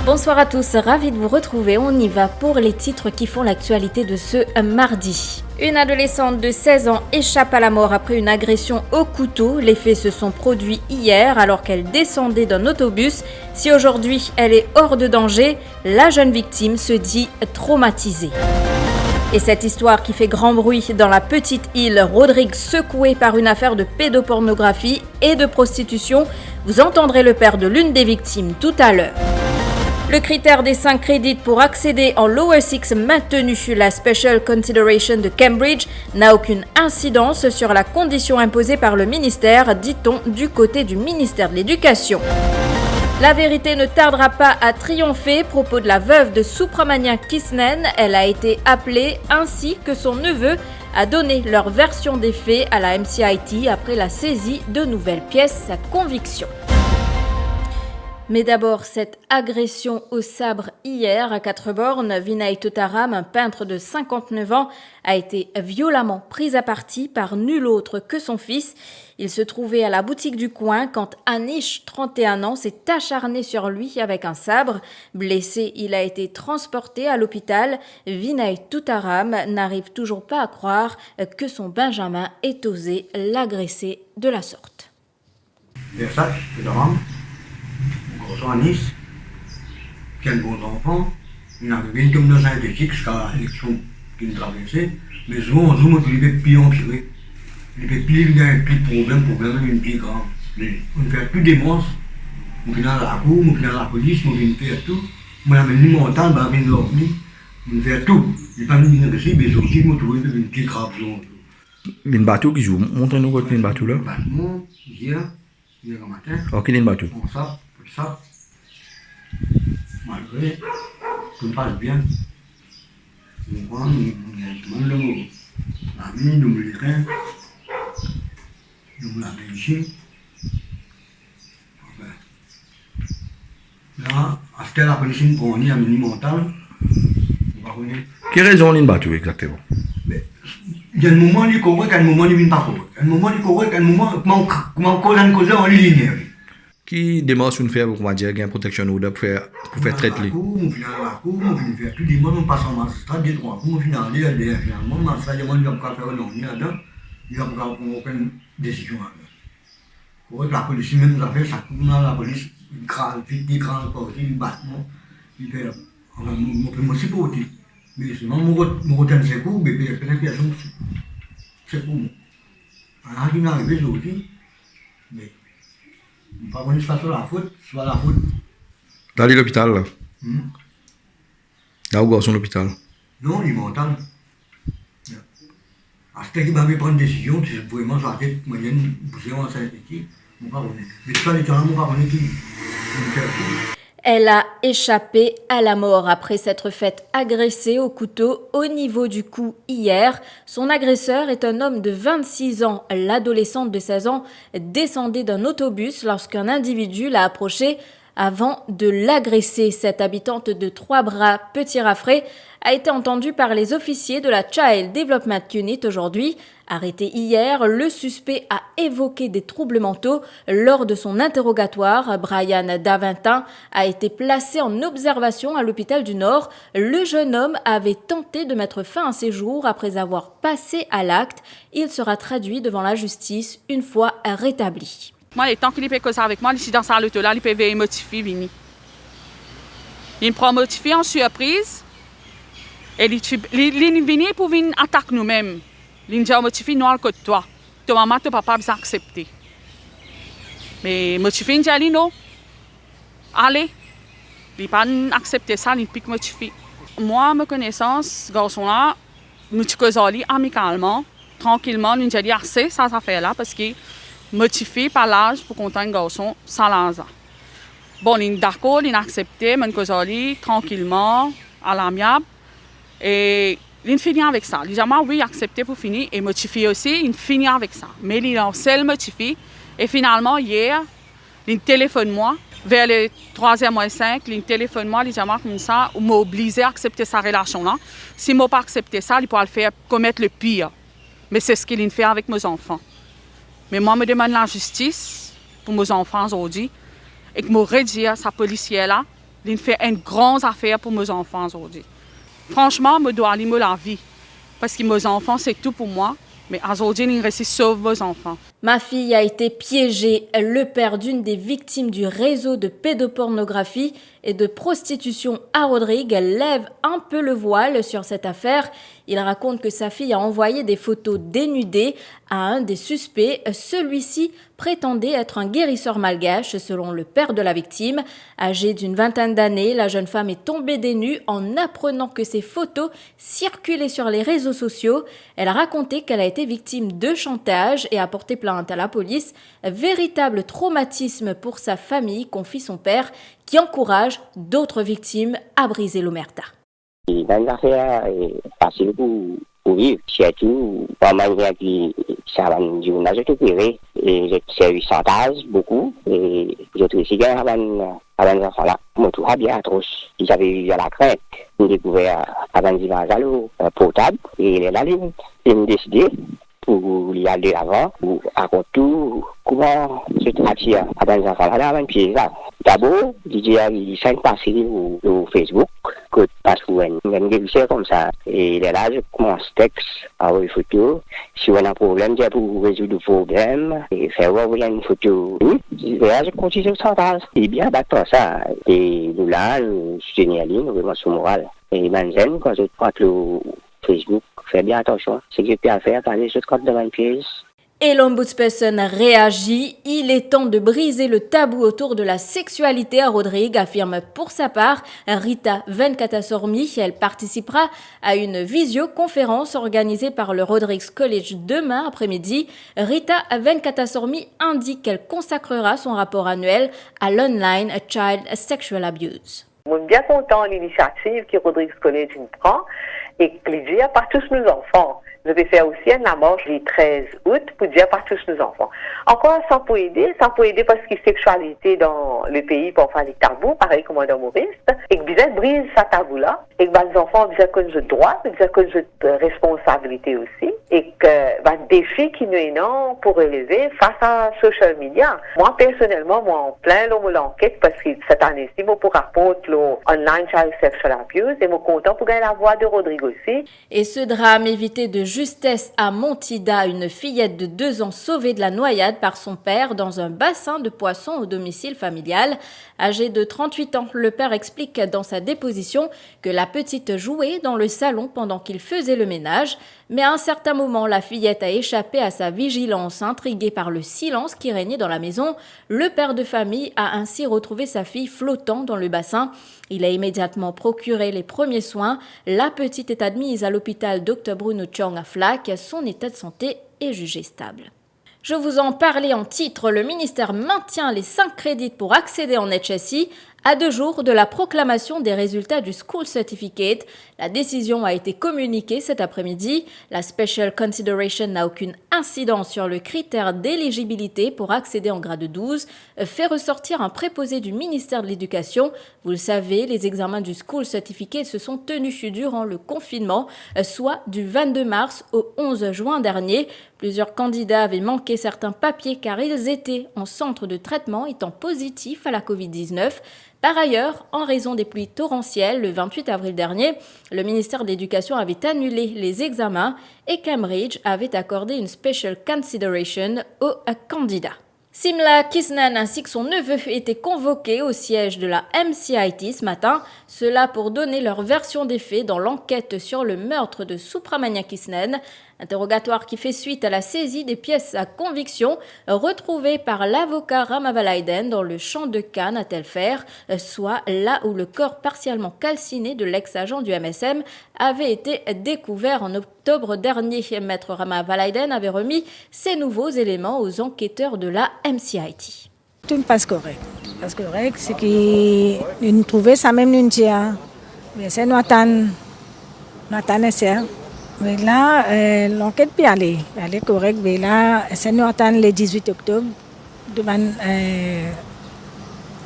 Bonsoir à tous, ravi de vous retrouver. On y va pour les titres qui font l'actualité de ce mardi. Une adolescente de 16 ans échappe à la mort après une agression au couteau. Les faits se sont produits hier alors qu'elle descendait d'un autobus. Si aujourd'hui elle est hors de danger, la jeune victime se dit traumatisée. Et cette histoire qui fait grand bruit dans la petite île, Rodrigue secoué par une affaire de pédopornographie et de prostitution. Vous entendrez le père de l'une des victimes tout à l'heure. Le critère des 5 crédits pour accéder en Lower Six maintenu, la Special Consideration de Cambridge, n'a aucune incidence sur la condition imposée par le ministère, dit-on du côté du ministère de l'Éducation. La vérité ne tardera pas à triompher. Propos de la veuve de Subramanian Krishnan, elle a été appelée ainsi que son neveu à donner leur version des faits à la MCIT après la saisie de nouvelles pièces à conviction. Mais d'abord, cette agression au sabre hier à Quatre-Bornes, Vinay Totaram, un peintre de 59 ans, a été violemment pris à partie par nul autre que son fils. Il se trouvait à la boutique du coin quand Anish, 31 ans, s'est acharné sur lui avec un sabre. Blessé, il a été transporté à l'hôpital. Vinay Totaram n'arrive toujours pas à croire que son Benjamin ait osé l'agresser de la sorte. Garçon à Nice, qui a de bons enfants, il n'avait une comme dans un éthique jusqu'à l'élection qui nous traversait, mais souvent on zoome, il fait pire empirer. Il fait pire, il y a un petit problème, une plus grave. Mais on ne fait plus des monstres, on vient à la cour, on vient à la police, on vient faire tout. Moi, je suis montagne, je viens dormir, on fait tout. Il n'est pas venu me réciter, mais surtout, je me trouve une petite grave zone. Les bateaux qui jouent, montrez-nous votre bateau là. Bateau, hier matin. Ok, les bateaux. Ça, malgré tout passe bien. Nous voyons, nous le mot. La mine, nous le train, nous la ici. Là, après la police, on est à mini-montagne. Quelle raison les bateaux exactement? Il y a un moment, il est correct, un moment, il ne vient pas correct. Un moment, il est correct, un moment, comment cause en ligne. Qui démarche une faire, on va dire, une protection ou pour faire traiter les. On vient à la cour, on vient faire tout le monde, on passe en magistrat, des droits, on vient à l'air, finalement, le magistrat, il ne va pas faire non, il ne va pas prendre aucune décision. La police, même, nous a fait ça, la police, il crale, il battement, il fait, on peut me supporter. Mais sinon, mon retient ses coups, mais peut-être qu'il y a ses coups. Alors, il m'arrive aujourd'hui, mais. Pas qu'on soit sur la faute, soit la faute. Dans l'hôpital là. Là où est l'hôpital? Non, il m'entend. À ce qu'il va prendre une décision, c'est vraiment sur la tête moyenne, pousser en synthétique, mon pas connaître. Mais ça, les gens, mon pas connaître qui me fait tout. Elle a échappé à la mort après s'être faite agresser au couteau au niveau du cou hier. Son agresseur est un homme de 26 ans. L'adolescente de 16 ans descendait d'un autobus lorsqu'un individu l'a approchée avant de l'agresser. Cette habitante de Trois-Bras, Petit-Raffray, a été entendue par les officiers de la Child Development Unit aujourd'hui. Arrêté hier, le suspect a évoqué des troubles mentaux. Lors de son interrogatoire, Brian Davintin a été placé en observation à l'hôpital du Nord. Le jeune homme avait tenté de mettre fin à ses jours après avoir passé à l'acte. Il sera traduit devant la justice une fois rétabli. Moi, tant qu'il peut causer avec moi, ici dans sa lutte là, il peut veiller motivé, Vini. Il me prend motivé en surprise. Et il vient pour venir attaquer nous-mêmes. Il dit motivé noir que toi. Ta maman, ton papa, vous accepté. Mais motivé, il dit non. Allez. Il n'a pas accepté ça, il pique motivé. Moi, à ma connaissance, ce garçon-là, nous causons amicalement, tranquillement, nous dit assez, ça fait là, parce que motivé par l'âge pour compter un garçon sans l'âge. Bon, il est d'accord, il a accepté, mais nous causons tranquillement, à l'amiable. Et il finit avec ça. Il dit oui, accepté pour finir. Et motivé aussi, il finit avec ça. Mais il est seul motivé. Et finalement, hier, il téléphone moi, vers le 3h-5, il téléphone moi, il dit comme ça, il m'a obligé à accepter sa relation-là. S'il ne m'a pas accepté ça, il pourra le faire commettre le pire. Mais c'est ce qu'il fait avec mes enfants. Mais moi, je me demande la justice pour mes enfants aujourd'hui. Et que je redire sa policière-là, Il fait une grande affaire pour mes enfants aujourd'hui. Franchement, je dois aller la vie. Parce que mes enfants, c'est tout pour moi. Mais aujourd'hui, il reste sauve mes enfants. Ma fille a été piégée. Le père d'une des victimes du réseau de pédopornographie et de prostitution à Rodrigue lève un peu le voile sur cette affaire. Il raconte que sa fille a envoyé des photos dénudées à un des suspects. Celui-ci prétendait être un guérisseur malgache, selon le père de la victime. Âgée d'une vingtaine d'années, la jeune femme est tombée des nues en apprenant que ces photos circulaient sur les réseaux sociaux. Elle a raconté qu'elle a été victime de chantage et a porté plainte à la police. Véritable traumatisme pour sa famille, confie son père, qui encourage d'autres victimes à briser l'omerta. Dans l'affaire, facile pour vivre, surtout pas mal qui ça va nous récupérer et j'ai eu chantage beaucoup et j'ai aussi gagné avant les enfants là. Moi tout va bien atroce. J'avais eu à la crainte, j'ai découvert avant les évangiles portable et il est là, et me décidé pour y aller avant, pour raconter tout, comment se traiter avant les enfants là, avant de pied là. D'abord, il s'est passé au Facebook, que parce qu'on a comme ça. Et là, je commence texte, à envoyer une photo. Si on a un problème, c'est pour résoudre le problème. Et faire envoyer une photo. Et là, je continue le chantage. Et bien, d'accord, ça. Et nous là, je suis ligne, vraiment sur moral. Et maintenant, quand je prends le Facebook, fais bien attention. C'est que j'ai pu faire, quand je compte devant une pièce. Et l'ombudsperson réagit. Il est temps de briser le tabou autour de la sexualité à Rodrigue, affirme pour sa part Rita Venkatasormi. Elle participera à une visioconférence organisée par le Rodrigues College demain après-midi. Rita Venkatasormi indique qu'elle consacrera son rapport annuel à l'online child sexual abuse. Je suis bien content de l'initiative que Rodrigues College prend et que dit par tous nos enfants. Je vais faire aussi une marche le 13 août pour dire par tous nos enfants. Encore sans pour aider parce que la sexualité dans le pays pour faire les tabous, pareil comme dans Maurice, et que bien brise ce tabou-là, et que les enfants bien que j'ai droit, bien que j'ai responsabilité aussi, et que le défi qui nous est non pour relever face à social media. Moi personnellement, en plein l'enquête parce que cette année-ci, moi pour rapporter l'online child sexual abuse, et moi content pour gagner la voix de Rodrigue aussi. Et ce drame évité de justesse à Montida, une fillette de 2 ans sauvée de la noyade par son père dans un bassin de poissons au domicile familial. Âgé de 38 ans, le père explique dans sa déposition que la petite jouait dans le salon pendant qu'il faisait le ménage. Mais à un certain moment, la fillette a échappé à sa vigilance. Intrigué par le silence qui régnait dans la maison, le père de famille a ainsi retrouvé sa fille flottant dans le bassin. Il a immédiatement procuré les premiers soins. La petite est admise à l'hôpital Dr Bruno Chong à Flac. Son état de santé est jugé stable. Je vous en parlais en titre, le ministère maintient les 5 crédits pour accéder en HSI. À 2 jours de la proclamation des résultats du School Certificate, la décision a été communiquée cet après-midi. La Special Consideration n'a aucune incidence sur le critère d'éligibilité pour accéder en grade 12, fait ressortir un préposé du ministère de l'Éducation. Vous le savez, les examens du School Certificate se sont tenus durant le confinement, soit du 22 mars au 11 juin dernier. Plusieurs candidats avaient manqué certains papiers car ils étaient en centre de traitement étant positifs à la Covid-19. Par ailleurs, en raison des pluies torrentielles, le 28 avril dernier, le ministère de l'Éducation avait annulé les examens et Cambridge avait accordé une Special Consideration aux candidats. Simla Kisnan ainsi que son neveu étaient convoqués au siège de la MCIT ce matin, cela pour donner leur version des faits dans l'enquête sur le meurtre de Supramania Kisnan. Interrogatoire qui fait suite à la saisie des pièces à conviction retrouvées par l'avocat Ramavalaiden dans le champ de Cannes à Telfer, soit là où le corps partiellement calciné de l'ex-agent du MSM avait été découvert en octobre dernier. Maître Ramavalaiden avait remis ces nouveaux éléments aux enquêteurs de la MCIT. Tout ne passe correct. Parce que correct, c'est qu'ils trouvaient ça même une tia. Mais c'est notre essai. Mais là, l'enquête peut aller correct. Mais là, c'est nous attendre le 18 octobre devant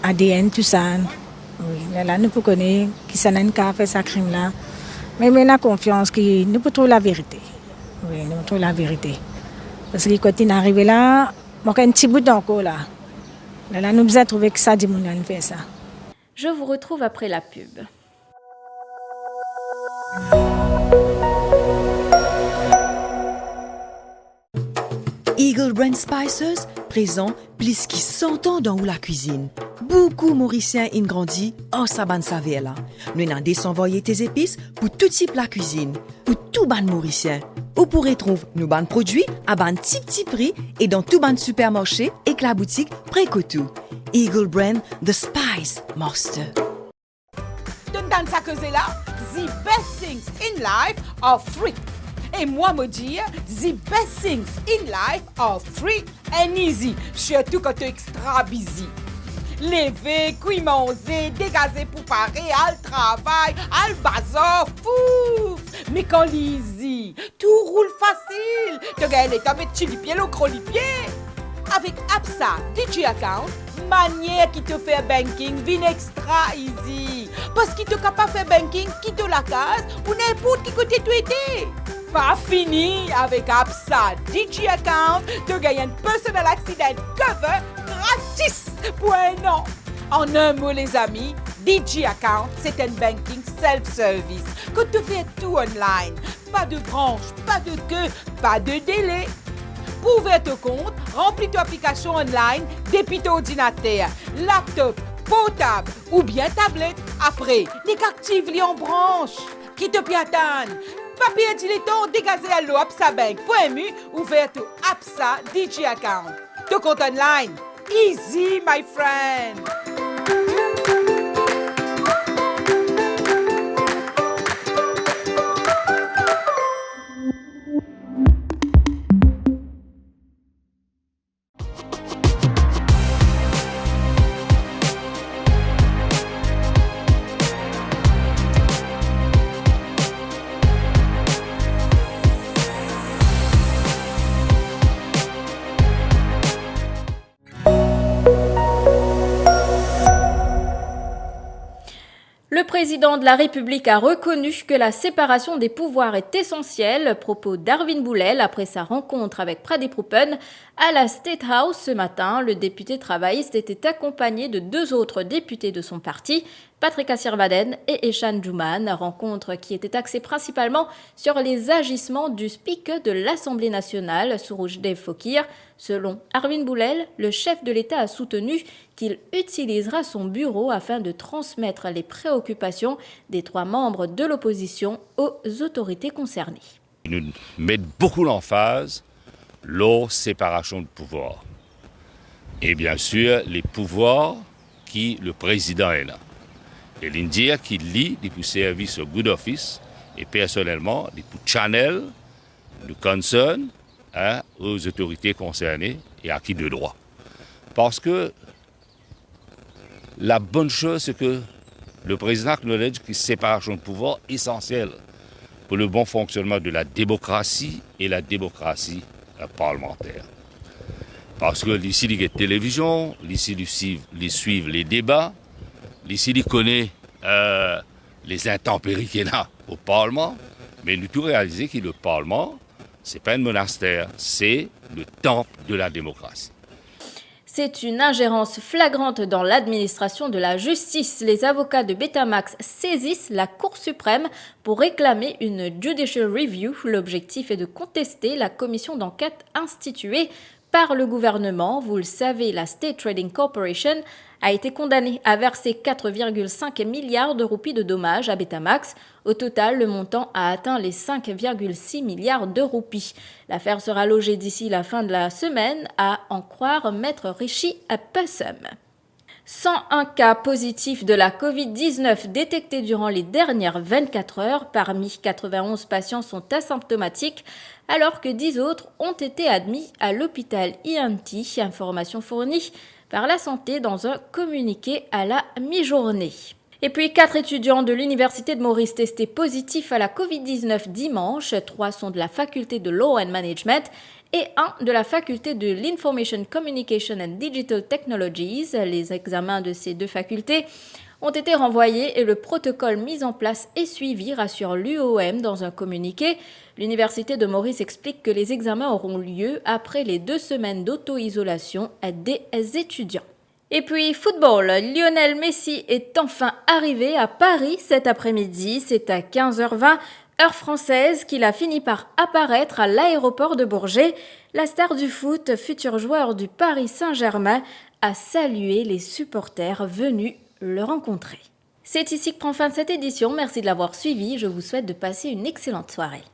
ADN, tout ça. Oui, là, nous pouvons connaître qui s'en a fait ce crime-là. Mais on a confiance que nous pouvons trouver la vérité. Oui, nous pouvons trouver la vérité. Parce que quand il est arrivé là, il y a un petit bout d'encore là. Là, nous avons trouvé que ça, dit mon fait ça. Je vous retrouve après la pub. Eagle Brand Spices présent plus qui 100 ans dans la cuisine. Beaucoup Mauriciens ont grandi en saban saveur là. Nous avons désenvoyé tes épices pour tout type la cuisine, pour tout ban Mauricien. Vous pourrez trouver nos ban produits à ban petit prix et dans tout ban supermarché et que la boutique Précotou. Eagle Brand, the Spice Master. Dans sa cause là, the best things in life are free. Et moi me dire, the best things in life are free and easy. Surtout quand tu es extra busy. Lever, cuire, manger, dégazer pour parer, al travail, al bazar, fou. Mais quand easy, tout roule facile. Tu gagnes les tables de pied, le gros pied. Avec Absa, DJ Account, manière qui te fait banking, vient extra easy. Parce qu'il te capable de faire banking, qui te la case, ou n'importe qui côté tu étais. Pas fini avec Absa DJ Account, tu gagnes un personal accident cover gratis pour un an. En un mot les amis, DJ Account c'est un banking self-service que tu fais tout online. Pas de branche, pas de queue, pas de délai. Pour ouvrir ton compte, remplis ton application online depuis ton ordinateur, laptop, portable ou bien tablette. Après, active-les en branche. Qui te piatane? Papier dilettant dégazé à l'eau absabank.mu ouvert au Absa DJ Account. Ton compte online. Easy, my friend. Le président de la République a reconnu que la séparation des pouvoirs est essentielle. Propos d'Arvin Boulel après sa rencontre avec Pradeep Rupan à la State House ce matin. Le député travailliste était accompagné de deux autres députés de son parti, Patrick Assirvaden et Eshan Juman, rencontre qui était axée principalement sur les agissements du Speaker de l'Assemblée nationale, Surojdev Fokir. Selon Arvin Boulel, le chef de l'État a soutenu qu'il utilisera son bureau afin de transmettre les préoccupations des trois membres de l'opposition aux autorités concernées. Nous mettons beaucoup l'emphase la séparation de pouvoir. Et bien sûr, les pouvoirs qui le président est là. Et l'India qui lit les services au Good Office et personnellement les channels de concern aux autorités concernées et à qui de droit. Parce que la bonne chose, c'est que le président acknowledge que séparation de pouvoir est essentielle pour le bon fonctionnement de la démocratie et la démocratie parlementaire. Parce que ici, il y a la télévision, ici, ils suivent les débats, ici, il connaît les intempéries qu'il y a au Parlement, mais nous tout réaliser que le Parlement, ce n'est pas un monastère, c'est le temple de la démocratie. C'est une ingérence flagrante dans l'administration de la justice. Les avocats de Betamax saisissent la Cour suprême pour réclamer une judicial review. L'objectif est de contester la commission d'enquête instituée par le gouvernement. Vous le savez, la State Trading Corporation a été condamnée à verser 4,5 milliards de roupies de dommages à Betamax. Au total, le montant a atteint les 5,6 milliards de roupies. L'affaire sera logée d'ici la fin de la semaine, à en croire Maître Rishi Possum. 101 cas positifs de la Covid-19 détectés durant les dernières 24 heures. Parmi 91 patients sont asymptomatiques, alors que 10 autres ont été admis à l'hôpital INT. Information fournie par la santé dans un communiqué à la mi-journée. Et puis 4 étudiants de l'Université de Maurice testés positifs à la Covid-19 dimanche. 3 sont de la faculté de Law and Management et 1 de la faculté de l'Information Communication and Digital Technologies. Les examens de ces deux facultés ont été renvoyés et le protocole mis en place est suivi, rassure l'UOM dans un communiqué. L'Université de Maurice explique que les examens auront lieu après les 2 semaines d'auto-isolation des étudiants. Et puis football, Lionel Messi est enfin arrivé à Paris cet après-midi. C'est à 15h20, heure française, qu'il a fini par apparaître à l'aéroport de Bourget. La star du foot, futur joueur du Paris Saint-Germain, a salué les supporters venus le rencontrer. C'est ici que prend fin cette édition. Merci de l'avoir suivi. Je vous souhaite de passer une excellente soirée.